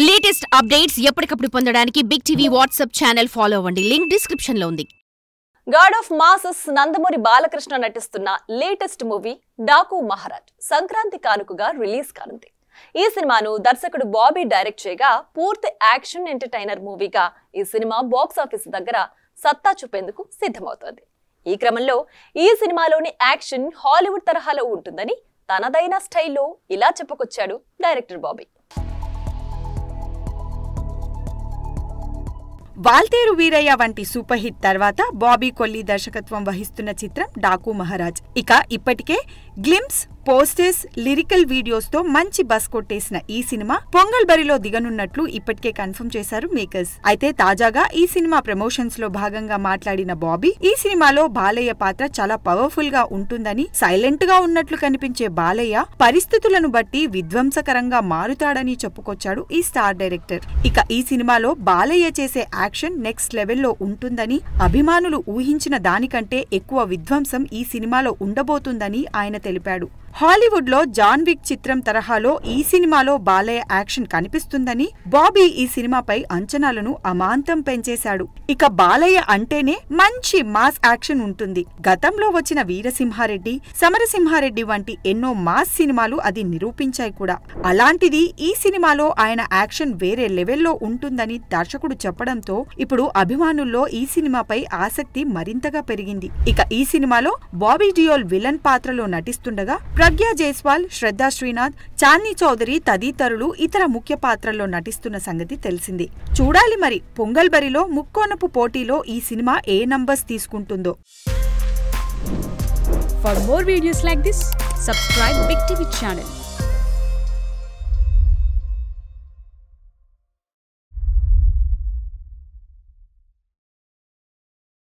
Latest updates ఎప్పటికప్పుడు పొందడానికి big TV WhatsApp channel follow అవ్వండి. లింక్ డిస్క్రిప్షన్ లో ఉంది. God of masses Nandamuri Balakrishna నటిస్తున్న లేటెస్ట్ మూవీ డాకు మహారాజ్ సంక్రాంతి కానుకగా రిలీజ్ కానుంది. ఈ సినిమాను దర్శకుడు బాబీ డైరెక్ట్ చేయగా పూర్తి యాక్షన్ ఎంటర్టైనర్ మూవీగా ఈ సినిమా బాక్స్ ఆఫీస్ దగ్గర సత్తా చూపేందుకు సిద్ధమవుతోంది. ఈ క్రమంలో ఈ సినిమాలోని యాక్షన్ హాలీవుడ్ తరహాలో ఉంటుందని తనదైన స్టైల్లో ఇలా చెప్పుకొచ్చాడు డైరెక్టర్ బాబీ. వాల్తేరు వీరయ్య వంటి సూపర్ హిట్ తర్వాత బాబీ కొల్లి దర్శకత్వం వహిస్తున్న చిత్రం డాకు మహారాజ్. ఇక ఇప్పటికే గ్లిమ్స్, పోస్టర్స్, లిరికల్ వీడియోస్ తో మంచి బస్ కొట్టేసిన ఈ సినిమా పొంగల్ బరిలో దిగనున్నట్లు ఇప్పటికే కన్ఫర్మ్ చేశారు మేకర్స్. అయితే తాజాగా ఈ సినిమా ప్రమోషన్స్ లో భాగంగా మాట్లాడిన బాబీ ఈ సినిమాలో బాలయ్య పాత్ర చాలా పవర్ఫుల్ గా ఉంటుందని, సైలెంట్ గా ఉన్నట్లు కనిపించే బాలయ్య పరిస్థితులను బట్టి విధ్వంసకరంగా మారుతాడని చెప్పుకొచ్చాడు ఈ స్టార్ డైరెక్టర్. ఇక ఈ సినిమాలో బాలయ్య చేసే యాక్షన్ నెక్స్ట్ లెవెల్లో ఉంటుందని, అభిమానులు ఊహించిన దానికంటే ఎక్కువ విధ్వంసం ఈ సినిమాలో ఉండబోతుందని ఆయన తెలిపాడు. హాలీవుడ్ లో జాన్ విక్ చిత్రం తరహాలో ఈ సినిమాలో బాలయ్య యాక్షన్ కనిపిస్తుందని బాబీ ఈ సినిమాపై అంచనాలను అమాంతం పెంచేశాడు. ఇక బాలయ్య అంటేనే మంచి మాస్ యాక్షన్ ఉంటుంది. గతంలో వచ్చిన వీరసింహారెడ్డి, సమరసింహారెడ్డి వంటి ఎన్నో మాస్ సినిమాలు అది నిరూపించాయి కూడా. అలాంటిది ఈ సినిమాలో ఆయన యాక్షన్ వేరే లెవెల్లో ఉంటుందని దర్శకుడు చెప్పడంతో ఇప్పుడు అభిమానుల్లో ఈ సినిమాపై ఆసక్తి మరింతగా పెరిగింది. ఇక ఈ సినిమాలో బాబీ డియోల్ విలన్ పాత్రలో నటిస్తుండగా ప్రజ్ఞా జైస్వాల్, శ్రద్ధా శ్రీనాథ్, చాందీ చౌదరి తదితరులు ఇతర ముఖ్య పాత్రల్లో నటిస్తున్న సంగతి తెలిసిందే. చూడాలి మరి పొంగల్ బరిలో ముక్కోనపు పోటీలో ఈ సినిమా ఏ నంబర్స్ తీసుకుంటుందో. For more videos like this, subscribe Big TV channel.